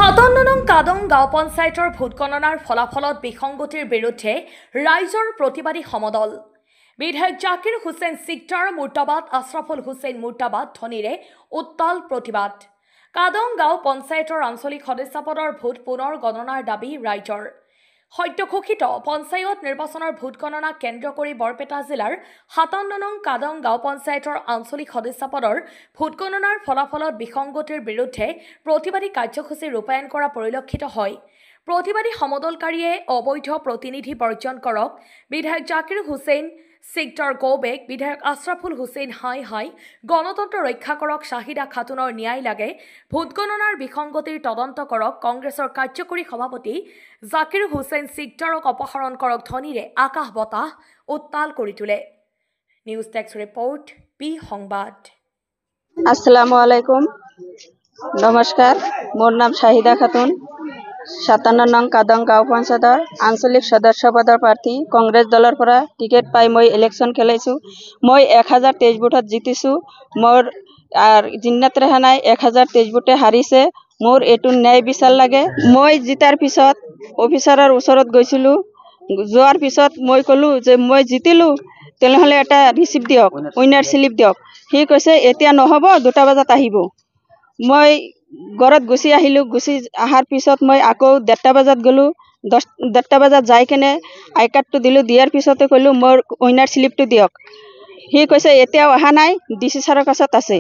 57 নং কাদং গাঁও পঞ্চায়তৰ ভোট গণনাৰ ফলাফলত বিসংগতিৰ বিৰুদ্ধে ৰাইজৰ প্ৰতিবাদী সমদল বিধায়ক জাকিৰ হুছেইন সিকদাৰ মুৰ্তাবাদ আশৰাফুল হুছেইন মুৰ্তাবাদ ধ্বনিৰে উত্তাল প্ৰতিবাদ কাদং গাঁও পঞ্চায়তৰ আঞ্চলিক সদস্য পদৰ ভোট পুনৰ গণনাৰ দাবী ৰাইজৰ সত্যঘোষিত পঞ্চায়ত নিৰ্বাচনৰ ভোট গণনা কেন্দ্ৰ কৰি বৰপেটা জিলাৰ 57 নং কাদং গাঁও পঞ্চায়তৰ আঞ্চলিক সদস্য পদৰ ভোট গণনাৰ ফলাফলত বিসংগতিৰ বিৰুদ্ধে প্ৰতিবাদী কাৰ্যসূচী ৰূপায়ণ কৰা পৰিলক্ষিত হয়। প্ৰতিবাদী সমদলকাৰীয়ে অবৈধ প্ৰতিনিধি বৰ্জন কৰক, বিধায়ক জাকিৰ হুছেইন সিকদাৰ গৌবেক, বিধায়ক আশৰাফুল হুছেইন হাই গণতন্ত্ৰ ৰক্ষা কৰক, শাহিদা খাতুনৰ ন্যায় লাগে, ভোট গণনাৰ বিসংগতিৰ তদন্ত কৰক, কংগ্ৰেছৰ কাৰ্যকৰী সভাপতি জাকিৰ হুছেইন সিকদাৰক অপসাৰণ কৰক ধ্বনিৰে আকাশ বতাহ উত্তাল কৰি তোলে। নিউজ ডেস্ক ৰিপোৰ্ট বি সংবাদ। আসসালামু আলাইকুম, নমস্কাৰ। মোৰ নাম শাহিদা খাতুন, 57 নং কাদং গাঁও পঞ্চায়তৰ আঞ্চলিক সদস্য পদৰ প্ৰাৰ্থী। কংগ্ৰেছ দলৰ পৰা টিকেট পাই মই ইলেকশ্যন খেলাইছোঁ। মই 1023 ভোটত জিতিছোঁ। মোৰ জিন্নাত ৰেহানাই 1023 ভোটে হাৰিছে। মোৰ এইটো ন্যায় বিচাৰ লাগে। মই জিতাৰ পিছত অফিচাৰৰ ওচৰত গৈছিলোঁ। যোৱাৰ পিছত মই ক'লোঁ যে মই জিতিলোঁ, তেনেহ'লে এটা ৰিচিপ্ট দিয়ক, উইনাৰ স্লিপ দিয়ক। সি কৈছে এতিয়া নহ'ব, 2টা বজাত আহিব। মই ঘৰত গুচি আহিলোঁ। গুচি অহাৰ পিছত মই আকৌ 1:30 বজাত গ'লোঁ। 1:30 বজাত যাই কেনে আই কাৰ্ডটো দিলোঁ। দিয়াৰ পিছতে ক'লোঁ মোৰ উইনাৰ স্লিপটো দিয়ক। সি কৈছে এতিয়াও অহা নাই, DC ছাৰৰ কাছত আছে,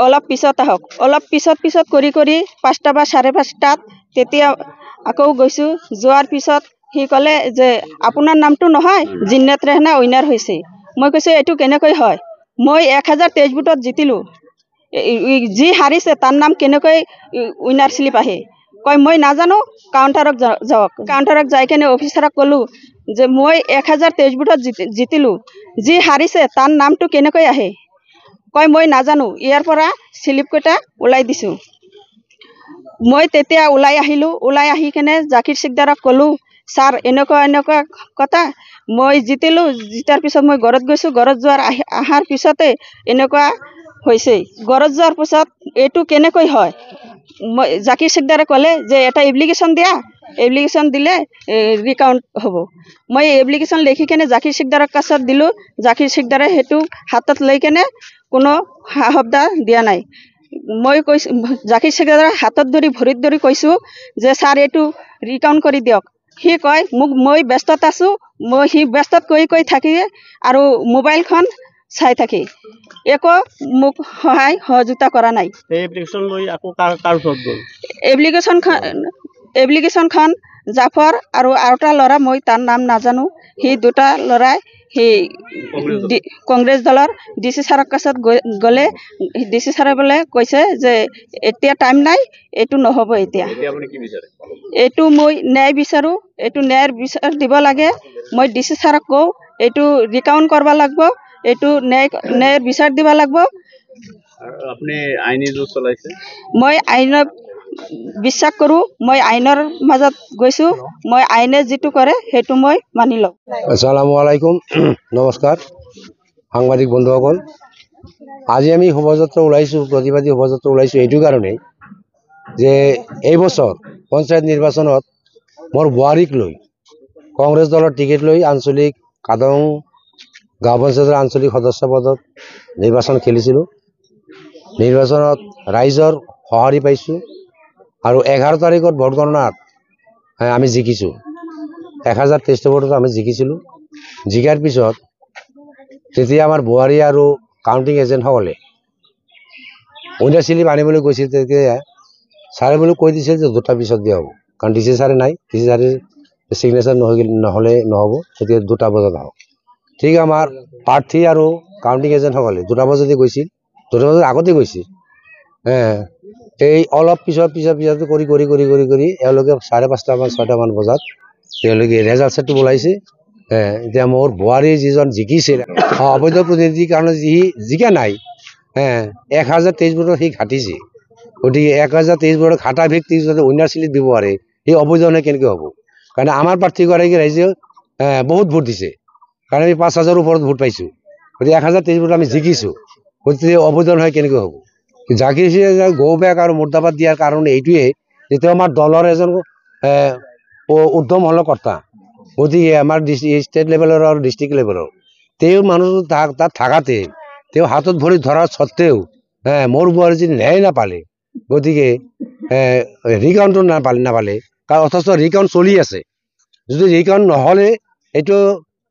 অলপ পিছত আহক। অলপ পিছত কৰি 5টা বা 5:30 তেতিয়া আকৌ গৈছোঁ। যোৱাৰ পিছত সি ক'লে যে আপোনাৰ নামটো নহয়, জিন্নাত ৰেহানা উইনাৰ হৈছে। মই কৈছোঁ এইটো কেনেকৈ হয়? মই 1023 ভোটত জিতিলোঁ, যি হাৰিছে তাৰ নাম কেনেকৈ উইনাৰ স্লিপ আহে? কয় মই নাজানো, কাউণ্টাৰত যাওক। কাউণ্টাৰত যাই কেনে অফিচাৰক ক'লোঁ যে মই 1023 ভোটত জিতিলোঁ, যি হাৰিছে তাৰ নামটো কেনেকৈ আহে? কয় মই নাজানো। ইয়াৰ পৰা স্লিপকেইটা ওলাই দিছোঁ। মই তেতিয়া ওলাই আহিলোঁ। ওলাই আহি কেনে জাকিৰ সিকদাৰক ক'লোঁ, ছাৰ এনেকুৱা কথা, মই জিতিলোঁ। জিতাৰ পিছত মই ঘৰত গৈছোঁ। ঘৰত অহাৰ পিছতে এনেকুৱা হৈছে। ঘৰত যোৱাৰ পিছত এইটো কেনেকৈ হয়? মই জাকিৰ সিকদাৰে ক'লে যে এটা এপ্লিকেশ্যন দিয়া, এপ্লিকেশ্যন দিলে ৰিকাউণ্ট হ'ব। মই এপ্লিকেশ্যন লিখি কেনে জাকিৰ সিকদাৰৰ কাছত দিলোঁ। জাকিৰ সিকদাৰে সেইটো হাতত লৈ কেনে কোনো শব্দ দিয়া নাই। মই কৈছোঁ, জাকিৰ সিকদাৰৰ হাতত ধৰি ভৰিত ধৰি কৈছোঁ যে ছাৰ এইটো ৰিকাউণ্ট কৰি দিয়ক। সি কয় মোক মই ব্যস্তত আছোঁ। সি ব্যস্তত কৈ থাকি আৰু মোবাইলখন চাই থাকি একো মোক সহযোগিতা কৰা নাই। এপ্লিকেশ্যনখন জাফৰ আৰু এটা ল'ৰা, মই তাৰ নাম নাজানো, সি 2টা ল'ৰাই সেই কংগ্ৰেছ দলৰ DC ছাৰৰ কাছত গ'লে DC ছাৰে বোলে কৈছে যে এতিয়া টাইম নাই, এইটো নহ'ব। এতিয়া এইটো মই ন্যায় বিচাৰোঁ। এইটো ন্যায়ৰ বিচাৰ দিব লাগে। মই DC ছাৰক কওঁ এইটো ৰিকাউণ্ট কৰিব লাগিব, এইটো ন্যায়ৰ বিচাৰ দিব লাগিব। মই আইনক বিশ্বাস কৰোঁ। মই আইনৰ মাজত গৈছোঁ। মই আইনে যিটো কৰে সেইটো মই মানি লওঁ। আসসালামু আলাইকুম, নমস্কাৰ সাংবাদিক বন্ধুসকল। আজি আমি শোভাযাত্ৰা ওলাইছোঁ, প্ৰতিবাদী শোভাযাত্ৰা ওলাইছোঁ এইটো কাৰণেই যে এই বছৰ পঞ্চায়ত নিৰ্বাচনত মোৰ বোৱাৰীক লৈ কংগ্ৰেছ দলৰ টিকেট লৈ আঞ্চলিক কাদং গাঁও পঞ্চায়তৰ আঞ্চলিক সদস্য পদত নিৰ্বাচন খেলিছিলোঁ। নিৰ্বাচনত ৰাইজৰ সঁহাৰি পাইছোঁ আৰু 11 তাৰিখত ভোট গণনাত আমি জিকিছোঁ। 1023 ভোটত আমি জিকিছিলোঁ। জিকাৰ পিছত তেতিয়া আমাৰ বোৱাৰী আৰু কাউণ্টিং এজেণ্টসকলে উইনাৰ স্লিপ আনিবলৈ গৈছিল। তেতিয়া ছাৰে বুলি কৈ দিছিল যে 2টা পিছত দিয়া হ'ব, কাৰণ DC ছাৰে নাই, DC ছাৰে ছিগনেচাৰ নহ'লে নহ'ব, তেতিয়া 2টা বজাত আহক। ঠিক আমাৰ প্ৰাৰ্থী আৰু কাউণ্টিং এজেণ্টসকলে 2টা বজাতে গৈছিল, 2টা বজাত আগতে গৈছিল। এই অলপ পিছত কৰি এওঁলোকে 5:30 6টা বজাত তেওঁলোকে ৰেজাল্ট ছেটটো ওলাইছে। এতিয়া মোৰ বোৱাৰী যিজন জিকিছিল অবৈধ প্ৰতিনিধিৰ কাৰণে জিকা নাই, 1023 ভোটত সি ঘাটিছে। গতিকে 1023 ভোটত ঘাটা ব্যক্তি যদি উইনাৰ স্লিপ দিব পাৰে, সেই অবৈধ হ'লে কেনেকৈ হ'ব? কাৰণ আমাৰ প্ৰাৰ্থীগৰাকী ৰাইজে বহুত ভোট দিছে, কাৰণ আমি 5000ৰ ওপৰত ভোট পাইছোঁ। গতিকে 1023 ভোটত আমি জিকিছোঁ। গতিকে অবৈধ নহয় কেনেকৈ হ'ব? জাকিৰ হুছেইনে গো বেক আৰু মুৰ্দাবাদ দিয়াৰ কাৰণ এইটোৱে যে তেওঁ আমাৰ দলৰ এজন উদ্যম হলকৰ্তা, গতিকে আমাৰ ষ্টেট লেভেলৰ আৰু ডিষ্ট্ৰিক্ট লেভেলৰ তেওঁ মানুহটো তাত থাকাতে তেওঁ হাতত ভৰি ধৰাৰ স্বত্তেও মোৰ বোৱাৰী যদি ন্যায় নাপালে, গতিকে ৰিকাউণ্টটো নাপালে কাৰণ অথচ ৰিকাউণ্ট চলি আছে। যদি ৰিকাউণ্ট নহ'লে এইটো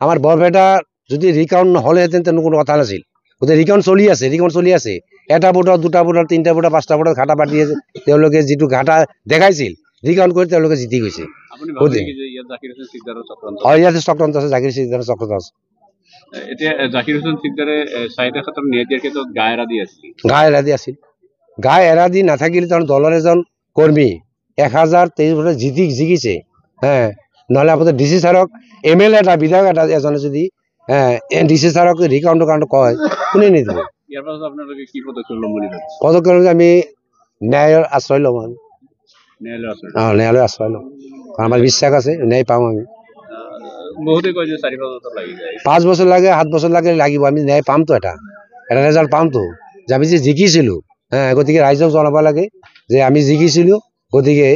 আমাৰ বৰপেটা যদি ৰিকাউণ্ট নহ'লেহেঁতেন তেনে কোনো কথা নাছিল। গতিকে ৰিকাউণ্ট চলি আছে। এটা ভোটত, দুটা ভোটত, তিনিটা ভোটত, পাঁচটা ভোটত ঘাটা পাতি তেওঁলোকে যিটো ঘাটা দেখাইছিল ৰিকাউণ্ট কৰি তেওঁলোকে জিতি গৈছে। ইয়াতে চক্ৰান্ত আছে, জাকিৰ হুছেইনৰ চক্ৰান্ত আছে। এতিয়া জাকিৰ হুছেইন চিকদাৰে 4টা ক্ষেত্ৰত ন্যায় দিয়াৰ ক্ষেত্ৰত গা এৰা দি আছিল। গা এৰা দি নাথাকিলে তাৰ দলৰ এজন কৰ্মী 1023 ভোটত জিকিছে। নহ'লে আপোনাৰ DC ছাৰক MLA এটা বিধায়ক এজনে যদি DC ছাৰক ৰিকাউণ্টৰ কাৰণে কয়, কোনে নিদিব? ইয়াৰ পাছত আপোনালোকে কি পদক্ষেপ ল'ম বুলি ভাবিছে? পদক্ষেপ আমি ন্যায়ৰ আশ্ৰয় ল'ম। ন্যায়ালয়ৰ আশ্ৰয় ল'ম, আমাৰ বিশ্বাস আছে ন্যায় পাম আমি। বহুতে কয় যে 4-5 বছৰ লাগি যায়। 5 বছৰ লাগে, 7 বছৰ লাগিব, আমি ন্যায় পামতো, এটা ৰেজাল্ট পামতো যে আমি যে জিকিছিলোঁ। গতিকে ৰাইজক জনাব লাগে যে আমি জিকিছিলোঁ। গতিকে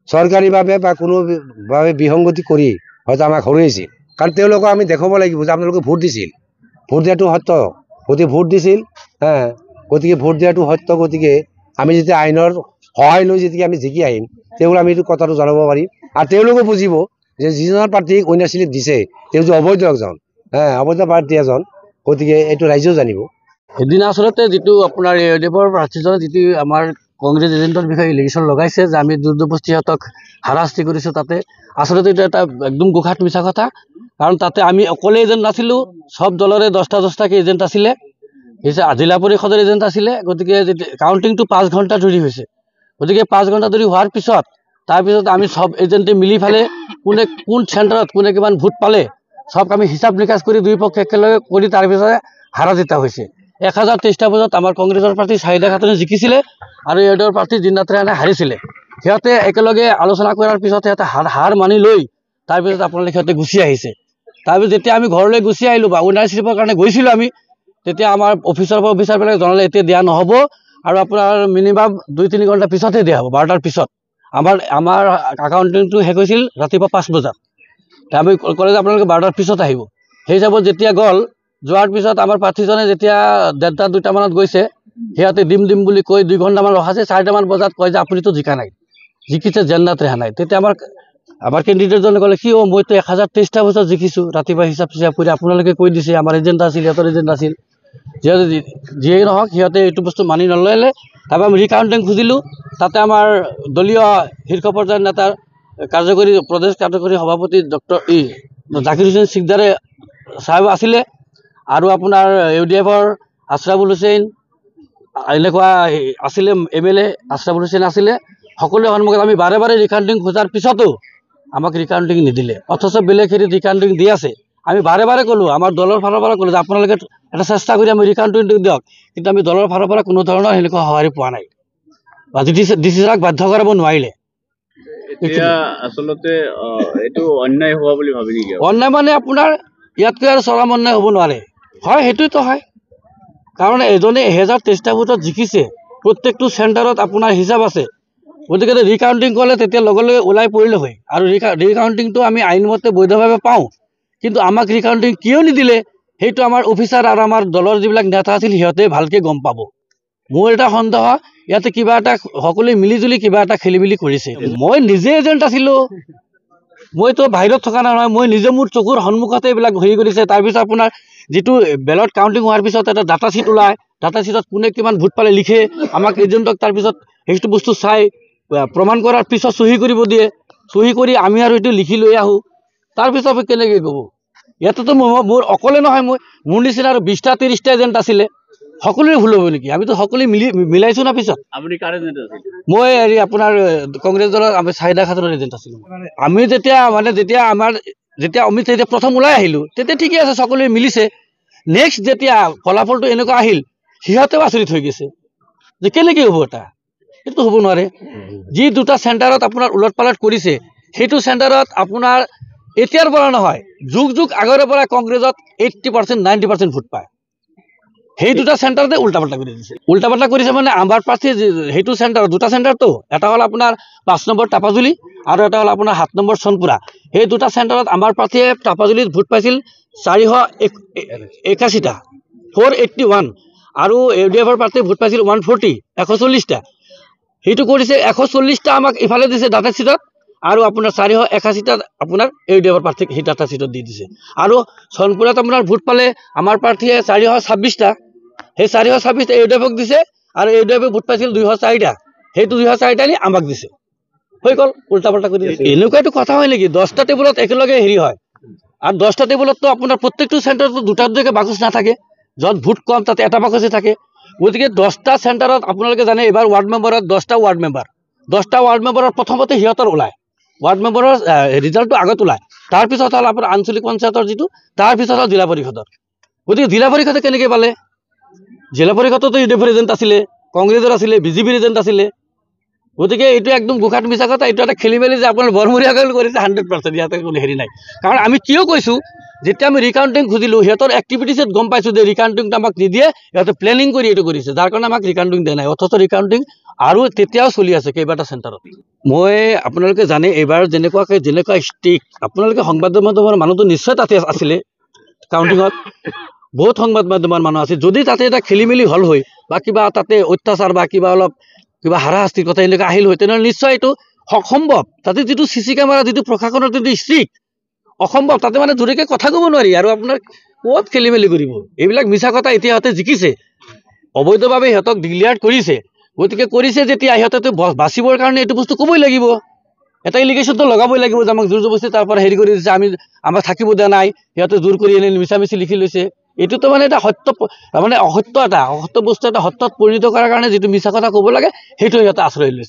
চৰকাৰীভাৱে বা কোনোভাৱে বিসংগতি কৰি হয়তো আমাক হৰুৱাইছিল, কাৰণ তেওঁলোকক আমি দেখুৱাব লাগিব যে আপোনালোকে ভোট দিছিল, ভোট দিয়াটো সত্য। গতিকে ভোট দিছিল, গতিকে ভোট দিয়াটো সত্য। গতিকে আমি যেতিয়া আইনৰ সহায় লৈ যেতিয়া আমি জিকি আহিম, তেওঁলোকে আমি এইটো কথাটো জনাব পাৰিম আৰু তেওঁলোকে বুজিব যে যিজন প্ৰাৰ্থীক অন্য শ্লিপ দিছে তেওঁ যে অবৈধ এজন, অবৈধ প্ৰাৰ্থী এজন। গতিকে এইটো ৰাইজেও জানিব। সেইদিনা আচলতে যিটো আপোনাৰ এওদেৱৰ প্ৰাৰ্থীজনে যিটো আমাৰ কংগ্ৰেছ এজেণ্টৰ বিষয়ে ইলিগেশ্যন লগাইছে যে আমি জোৰজবস্তি সিহঁতক হাৰাশাস্তি কৰিছোঁ, তাতে আচলতে এইটো এটা একদম গোখাত মিছা কথা। কাৰণ তাতে আমি অকলে এজেণ্ট নাছিলোঁ, সব দলৰে 10টাকৈ এজেণ্ট আছিলে, জিলা পৰিষদৰ এজেণ্ট আছিলে। গতিকে কাউণ্টিংটো 5 ঘণ্টা ধৰি হৈছে। গতিকে 5 ঘণ্টা ধৰি হোৱাৰ পিছত তাৰপিছত আমি সব এজেণ্টে মিলি ফালে কোন চেণ্টাৰত কোনে কিমান ভোট পালে সব আমি হিচাপ নিকাচ কৰি দুই পক্ষে একেলগে কৰি তাৰপিছত হাৰা জিতা হৈছে। 1023টা ভোটত আমাৰ কংগ্ৰেছৰ প্ৰাৰ্থী চাহিদা খাতুনে জিকিছিলে আৰু এওদেৱৰ প্ৰাৰ্থী জিন্নাত ৰেহানে হাৰিছিলে। সিহঁতে একেলগে আলোচনা কৰাৰ পিছত সিহঁতে হাৰ মানি লৈ তাৰপিছত আপোনালোকে সিহঁতে গুচি আহিছে। তাৰপিছত যেতিয়া আমি ঘৰলৈ গুচি আহিলোঁ বা অ'নাৰশ্বিপৰ কাৰণে গৈছিলোঁ আমি, তেতিয়া আমাৰ অফিচাৰবিলাকে জনালে এতিয়া দিয়া নহ'ব আৰু আপোনাৰ মিনিমাম 2-3 ঘণ্টা পিছতহে দিয়া হ'ব, 12টাৰ পিছত। আমাৰ একাউণ্টিংটো শেষ হৈছিল ৰাতিপুৱা 5 বজাত। আমি ক'লে যে আপোনালোকে 12টাৰ পিছত আহিব। সেই হিচাপত যেতিয়া যোৱাৰ পিছত আমাৰ প্ৰাৰ্থীজনে যেতিয়া 1:30-2টা মানত গৈছে, সিহঁতে দিম বুলি কৈ 2 ঘণ্টামান ৰখাইছে। 4টামান বজাত কয় যে আপুনিতো জিকা নাই, জিকিছে জিন্নাত ৰেহানে। তেতিয়া আমাৰ কেণ্ডিডেটজনে ক'লে কি মইতো 1023টা বছৰ জিকিছোঁ, ৰাতিপুৱা হিচাপ কৰি আপোনালোকে কৈ দিছে আমাৰ এজেণ্ট আছিল, সিহঁতৰ এজেণ্ট আছিল। যিয়েই নহওক সিহঁতে এইটো বস্তু মানি নল'লে। তাৰপৰা আমি ৰিকাউণ্টিং খুজিলোঁ। তাতে আমাৰ দলীয় শীৰ্ষ পৰ্যায়ৰ নেতাৰ প্ৰদেশ কাৰ্যকৰী সভাপতি জাকিৰ হুছেইন চিকদাৰে চাহেব আছিলে আৰু আপোনাৰ এওদেৱৰ আছৰাফুল হুছেইন এনেকুৱা আছিলে, MLA আছৰাফুল হুছেইন আছিলে। সকলোৰে সন্মুখত আমি বাৰে ৰিকাউণ্টিং খোজাৰ পিছতো আমাক ৰিকাউণ্টিং নিদিলে, অথচ বেলেগ হেৰিত ৰিকাউণ্টিং দি আছে। আমি বাৰে ক'লোঁ, আমাৰ দলৰ ফালৰ পৰা ক'লোঁ যে আপোনালোকে এটা চেষ্টা কৰি আমি ৰিকাউণ্টিং দিয়ক, কিন্তু আমি দলৰ ফালৰ পৰা কোনো ধৰণৰ সেনেকুৱা সঁহাৰি পোৱা নাই বা DC ছাৰক বাধ্য কৰাব নোৱাৰিলে। এতিয়া আচলতে এইটো অন্যায় হোৱা বুলি ভাবি নেকি? অন্যায় মানে আপোনাৰ ইয়াতকৈ আৰু চৰম অন্যায় হ'ব নোৱাৰে। হয়, সেইটোতো হয়, কাৰণ এজনে 1023টা ভোটত জিকিছে, প্ৰত্যেকটো চেণ্টাৰত আপোনাৰ হিচাপ আছে। গতিকে ৰিকাউণ্টিং কৰিলে তেতিয়া লগে ওলাই পৰিলে হয়। আৰু ৰিকাউণ্টিংটো আমি আইনমতে বৈধভাৱে পাওঁ, কিন্তু আমাক ৰিকাউণ্টিং কিয় নিদিলে সেইটো আমাৰ অফিচাৰ আৰু আমাৰ দলৰ যিবিলাক নেতা আছিল সিহঁতে ভালকৈ গম পাব। মোৰ এটা সন্দেহ, ইয়াতে কিবা এটা সকলোৱে মিলিজুলি কিবা এটা খেলিমেলি কৰিছে। মই নিজে এজেণ্ট আছিলোঁ, মইতো বাহিৰত থকা নহয়, মই নিজে মোৰ চকুৰ সন্মুখতে এইবিলাক হেৰি কৰিছে। তাৰপিছত আপোনাৰ যিটো বেলট কাউণ্টিং হোৱাৰ পিছত এটা ডাটা শ্বীট ওলায়, ডাটা শ্বীটত কোনে কিমান ভোট পালে লিখে, আমাক এজেণ্টক তাৰপিছত সেইটো বস্তু চাই প্ৰমাণ কৰাৰ পিছত চহী কৰিব দিয়ে। চহী কৰি আমি আৰু এইটো লিখি লৈ আহোঁ। তাৰপিছত কেনেকৈ ক'ব? ইয়াতেতো মোৰ অকলে নহয়, মোৰ নিচিনা আৰু 20টা-30টা এজেণ্ট আছিলে, সকলোৰে ভুল হ'ব নেকি? আমিতো সকলোৱে মিলাইছোঁ না। পিছত আপুনি কাৰ এজেণ্ট আছিল? মই আপোনাৰ কংগ্ৰেছ দলৰ চাহিদা খাতুনৰ এজেণ্ট আছিলোঁ। আমি যেতিয়া আমি প্ৰথম ওলাই আহিলোঁ তেতিয়া ঠিকে আছে, সকলোৱে মিলিছে। নেক্সট যেতিয়া ফলাফলটো এনেকুৱা আহিল, সিহঁতেও আচৰিত হৈ গৈছে যে কেনেকৈ হ'ব এইটো হ'ব নোৱাৰে। যি 2টা চেণ্টাৰত আপোনাৰ ওলট পালট কৰিছে, সেইটো চেণ্টাৰত আপোনাৰ এতিয়াৰ পৰা নহয়, যুগ আগৰে পৰা কংগ্ৰেছত 80%-90% ভোট পায়। সেই দুটা চেণ্টাৰতে উল্টা পাল্টা কৰি দিছে। উল্টা পাল্টা কৰিছে মানে আমাৰ প্ৰাৰ্থী সেইটো চেণ্টাৰ দুটা চেণ্টাৰটো, এটা হ'ল আপোনাৰ 5 নম্বৰ টাপাজুলি আৰু এটা হ'ল আপোনাৰ 7 নম্বৰ চনপুৰা। সেই দুটা চেণ্টাৰত আমাৰ প্ৰাৰ্থীয়ে টাপাজুলিত ভোট পাইছিল 481টা 481 আৰু UDFৰ প্ৰাৰ্থীয়ে ভোট পাইছিল 140 সেইটো কৰিছে 140টা আমাক ইফালে দিছে ডাটা চিটত আৰু আপোনাৰ 481টা আপোনাৰ UDFৰ প্ৰাৰ্থীক সেই ডাটা চিটত দি দিছে। আৰু চনপুৰাত আপোনাৰ ভোট পালে আমাৰ প্ৰাৰ্থীয়ে 426টা, সেই 426টা UDFক দিছে আৰু UDFে ভোট পাইছিল 204টা, সেইটো 204টা নি আমাক দিছে। হৈ গ'ল উল্টা পাল্টা কৰি দিছে। এনেকুৱাটো কথা হয় নেকি 10টা টেবুলত একেলগে হেৰি হয় আৰু 10টা টেবুলততো আপোনাৰ প্ৰত্যেকটো চেণ্টাৰতো দুটা দুটাকৈ বাকচ নাথাকে, য'ত ভোট কম তাতে এটা বাকচে থাকে। গতিকে 10টা চেণ্টাৰত আপোনালোকে জানে এইবাৰ ৱাৰ্ড মেম্বাৰত 10টা ৱাৰ্ড মেম্বাৰৰ প্ৰথমতে সিহঁতৰ ওলায়, ৱাৰ্ড মেম্বাৰৰ ৰিজাল্টটো আগত ওলায়, তাৰপিছত হ'ল আপোনাৰ আঞ্চলিক পঞ্চায়তৰ যিটো, তাৰপিছত হ'ল জিলা পৰিষদৰ। গতিকে জিলা পৰিষদে কেনেকৈ পালে? জিলা পৰিষদতো UDFৰ এজেণ্ট আছিলে, কংগ্ৰেছৰ আছিলে, BJPৰ এজেণ্ট আছিলে। গতিকে এইটো একদম গোখাট মিছা কথা, এইটো এটা খেলি মেলি যে আপোনাৰ বৰমূৰীয়াসকল কৰিছে 100%, ইয়াতে কোনো হেৰি নাই। কাৰণ আমি কিয় কৈছোঁ, যেতিয়া আমি ৰিকাউণ্টিং খুজিলোঁ সিহঁতৰ এক্টিভিটিছত গম পাইছোঁ যে ৰিকাউণ্টিংটো আমাক নিদিয়ে, সিহঁতে প্লেনিং কৰি এইটো কৰিছে, যাৰ কাৰণে আমাক ৰিকাউণ্টিং দিয়া নাই। অথচ ৰিকাউণ্টিং আৰু তেতিয়াও চলি আছে কেইবাটা চেণ্টাৰত। মই আপোনালোকে জানে এইবাৰ যেনেকুৱা ষ্টিক, আপোনালোকে সংবাদ মাধ্যমৰ মানুহটো নিশ্চয় তাতে আছিলে কাউণ্টিঙত, বহুত সংবাদ মাধ্যমৰ মানুহ আছিল। যদি তাতে এটা খেলি মেলি হ'ল হয় বা কিবা তাতে অত্যাচাৰ বা কিবা হাৰাশাস্তিৰ কথা এনেকুৱা আহিল হয়, তেনেহ'লে নিশ্চয় এইটো অসম্ভৱ। তাতে যিটো CC কেমেৰা, যিটো প্ৰশাসনৰ যিটো ষ্ট্ৰিক, অসম্ভৱ। তাতে মানে জোৰেকৈ কথা ক'ব নোৱাৰি আৰু আপোনাৰ ক'ত খেলি মেলি কৰিব। এইবিলাক মিছা কথা। এতিয়া সিহঁতে জিকিছে, অবৈধভাৱে সিহঁতক ডিক্লেয়াৰ কৰিছে। গতিকে কৰিছে যেতিয়া সিহঁতেতো বাচিবৰ কাৰণে এইটো বস্তু ক'বই লাগিব, এটা এলিগেশ্যনটো লগাবই লাগিব যে আমাক জোৰ জবস্তি তাৰ পৰা হেৰি কৰি দিছে, আমাক থাকিব দিয়া নাই, সিহঁতে জোৰ কৰি এনে মিছামিছি লিখি লৈছে। এইটোতো মানে এটা অসত্য বস্তু এটা সত্যত পৰিণত কৰাৰ কাৰণে যিটো মিছা কথা ক'ব লাগে সেইটো সিহঁতে আশ্ৰয় লৈছে।